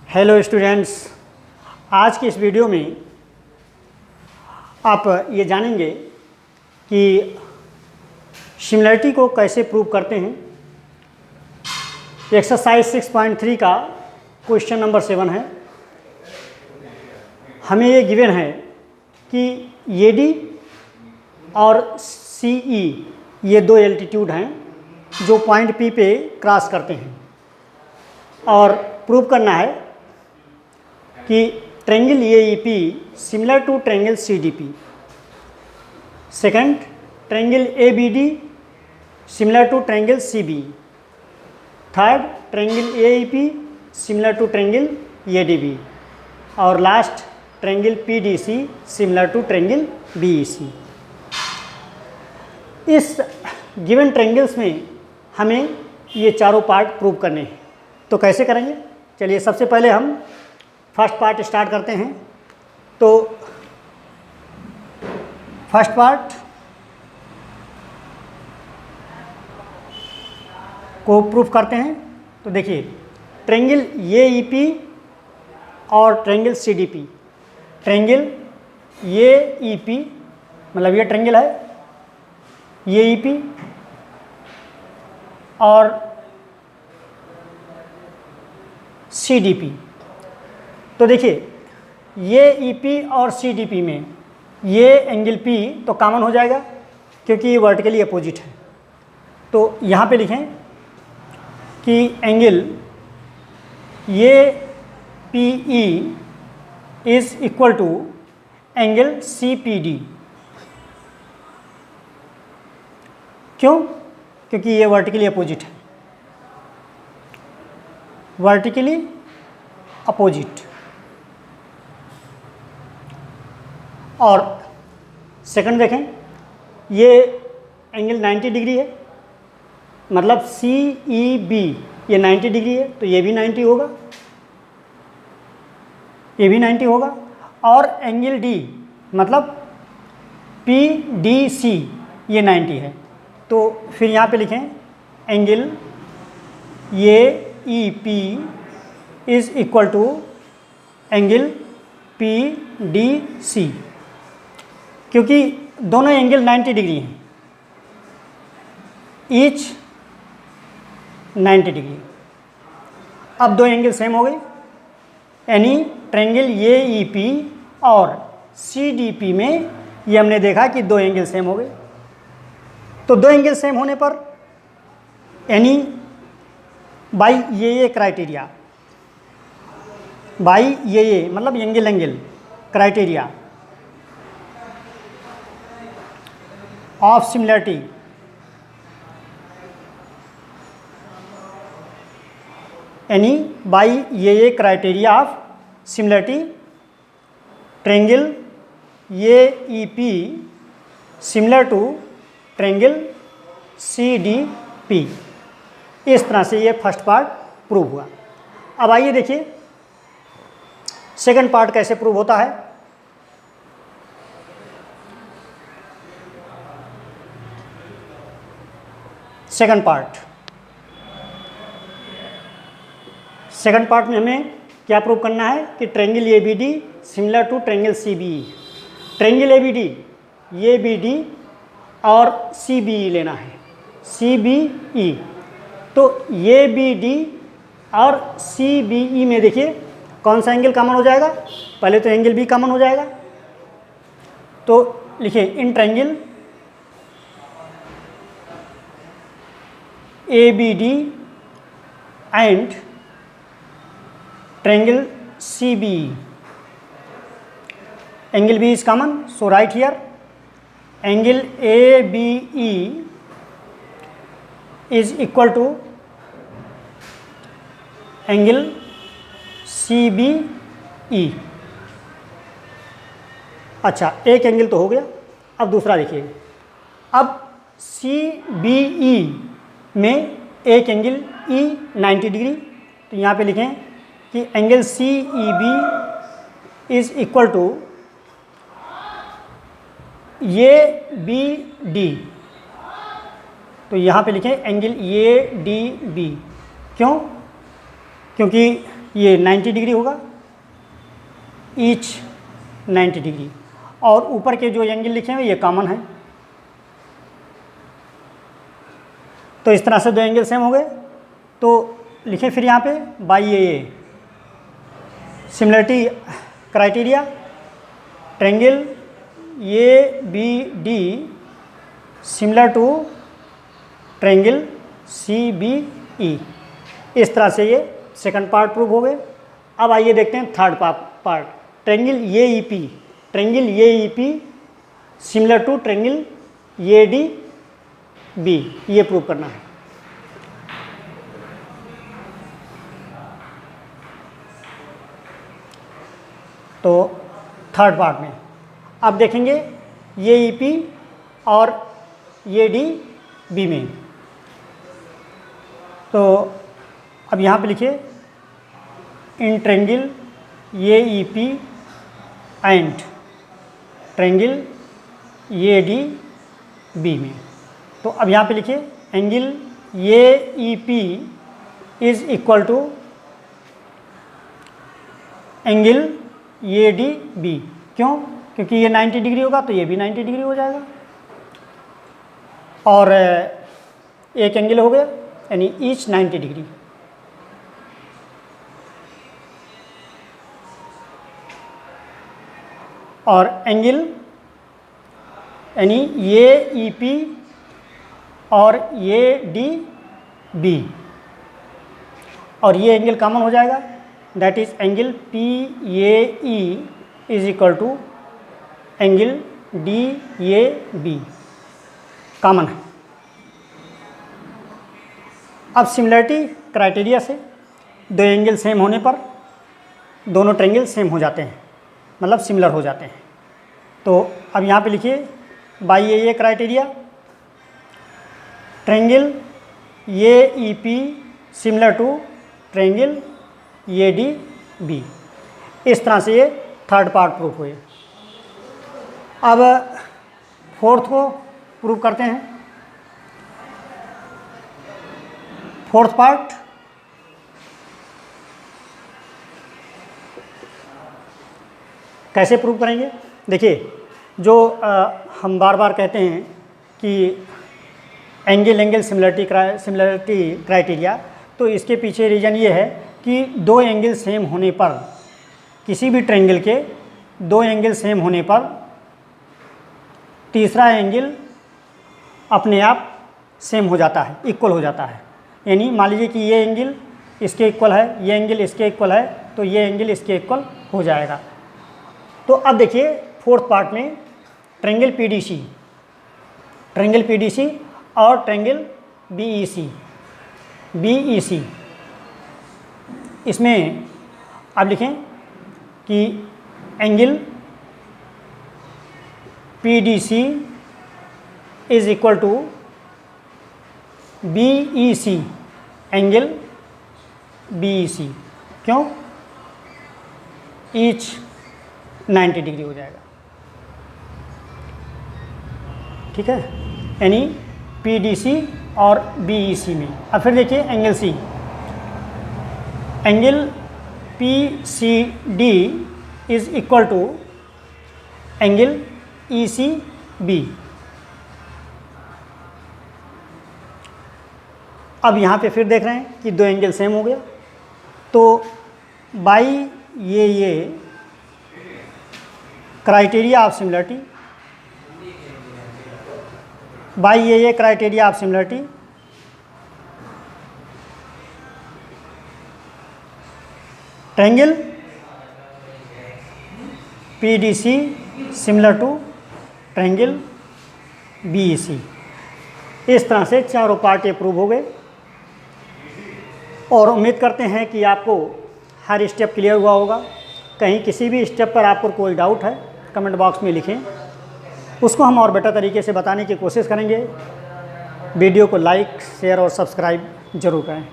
Hello students, आज की इस वीडियो में आप ये जानेंगे कि सिमिलरिटी को कैसे प्रूव करते हैं। एक्सरसाइज 6.3 का क्वेश्चन नंबर 7 है। हमें ये गिवन है कि AD और CE ये दो एल्टीट्यूड हैं जो पॉइंट P पे क्रॉस करते हैं, और प्रूव करना है कि triangle AEP similar to triangle CDP। Second, triangle ABD similar to triangle CBE। Third, triangle AEP similar to triangle ADB। और last, triangle PDC similar to triangle BEC। इस given triangles में हमें ये चारों पार्ट प्रूव करने हैं। तो कैसे करेंगे? चलिए सबसे पहले हम फर्स्ट पार्ट स्टार्ट करते हैं। तो फर्स्ट पार्ट को प्रूफ करते हैं। तो देखिए, ट्रायंगल AEP और ट्रायंगल CDP। ट्रायंगल AEP मतलब ये ट्रायंगल है AEP, और CDP। तो देखिए, AEP और CDP में ये एंगल P तो कॉमन हो जाएगा क्योंकि ये वर्टिकली अपोजिट है। तो यहाँ पे लिखें कि angle APE is equal to angle CPD। क्यों? क्योंकि ये वर्टिकली अपोजिट है, वर्टिकली अपोजिट। और सेकंड देखें, ये एंगल 90 डिग्री है, मतलब CEB ये 90 डिग्री है, तो ये भी 90 होगा, ये भी 90 होगा। और एंगल D मतलब PDC ये 90 है। तो फिर यहाँ पे लिखें angle AEP is equal to angle PDC, क्योंकि दोनों एंगल 90 डिग्री हैं, ईच 90 डिग्री। अब दो एंगल सेम हो गए, यानी ट्रायंगल AEP और CDP में ये हमने देखा कि दो एंगल सेम हो गए। तो दो एंगल सेम होने पर यानी बाई ये क्राइटेरिया, बाई ये मतलब एंगल क्राइटेरिया ऑफ सिमिलरिटी, यानी बाई ये criteria of similarity, triangle AEP similar to triangle CDP। इस तरह से ये फर्स्ट पार्ट प्रूव हुआ। अब आइए देखिए सेकंड पार्ट कैसे प्रूव होता है। सेकंड पार्ट में हमें क्या प्रूव करना है कि triangle ABD similar to triangle CBE। Triangle ABD और CBE लेना है, CBE। तो ABD और CBE में देखिए कौन सा एंगल कॉमन हो जाएगा? पहले तो एंगल B कॉमन हो जाएगा। तो लिखिए in triangle ABD and triangle CBE, angle B is common, so write here angle ABE is equal to angle CBE। अच्छा, एक एंगल तो हो गया। अब दूसरा देखिए, अब CBE में एक एंगल E 90 डिग्री, तो यहाँ पे लिखें कि angle CEB is equal to ABD। तो यहाँ पे लिखें एंगल ADB। क्यों? क्योंकि ये 90 डिग्री होगा, ईच 90 डिग्री, और ऊपर के जो एंगल लिखे हुए ये कॉमन है। तो इस तरह से दो एंगल सेम हो गए। तो लिखें फिर यहाँ पे by A similarity criteria, triangle A B D similar to triangle C B E. इस तरह से ये सेकंड पार्ट प्रूव हो गए। अब आइए देखते हैं third part, triangle A E P. Triangle A E P similar to triangle A D B, ये प्रूव करना है। तो थर्ड पार्ट में अब देखेंगे ए ई पी और ए डी बी में। तो अब यहाँ पे लिखिए in triangle A E P and triangle A D B में। तो अब यहाँ पे लिखिए angle A E P is equal to angle A D B. क्यों? क्योंकि ये 90 डिग्री होगा तो ये भी 90 डिग्री हो जाएगा, और एक एंगल हो गया यानी ईच 90 डिग्री। और एंगल यानी ए ई पी और ए डी बी, और ये एंगल कॉमन हो जाएगा, that is angle P A E is equal to angle D A B, common है। अब सिमिलरिटी क्राइटेरिया से दो एंगल सेम होने पर दोनों ट्रायंगल सेम हो जाते हैं, मतलब सिमिलर हो जाते हैं। तो अब यहाँ पे लिखिए by A criteria, triangle A E P similar to triangle A D B. इस तरह से ये थर्ड पार्ट प्रूफ हुए। अब फोर्थ को प्रूव करते हैं। फोर्थ पार्ट कैसे प्रूव करेंगे? देखिए, जो हम बार बार कहते हैं कि एंगल सिमिलरिटी क्राइटेरिया, तो इसके पीछे रीज़न ये है कि दो एंगल सेम होने पर, किसी भी ट्रायंगल के दो एंगल सेम होने पर तीसरा एंगल अपने आप सेम हो जाता है, इक्वल हो जाता है। यानी मान लीजिए कि ये एंगल इसके इक्वल है, ये एंगल इसके इक्वल है, तो ये एंगल इसके इक्वल हो जाएगा। तो अब देखिए फोर्थ पार्ट में ट्रायंगल पीडीसी और ट्रायंगल बीईसी, इसमें आप लिखें कि angle PDC is equal to BEC angle BEC. क्यों? ईच 90 डिग्री हो जाएगा, ठीक है, यानी पीडीसी और बीईसी में। अब फिर देखिए angle C, angle PCD is equal to angle ECB. अब यहाँ पे फिर देख रहे हैं कि दो एंगल सेम हो गया। तो बाई ये क्राइटेरिया ऑफ सिमिलरिटी, बाई ये criteria of similarity, triangle PDC similar to triangle BEC. इस तरह से चारों पार्ट प्रूव हो गए, और उम्मीद करते हैं कि आपको हर स्टेप क्लियर हुआ होगा। कहीं किसी भी स्टेप पर आपको कोई डाउट है कमेंट बॉक्स में लिखें, उसको हम और बेटर तरीके से बताने की कोशिश करेंगे। वीडियो को लाइक, शेयर और सब्सक्राइब जरूर करें।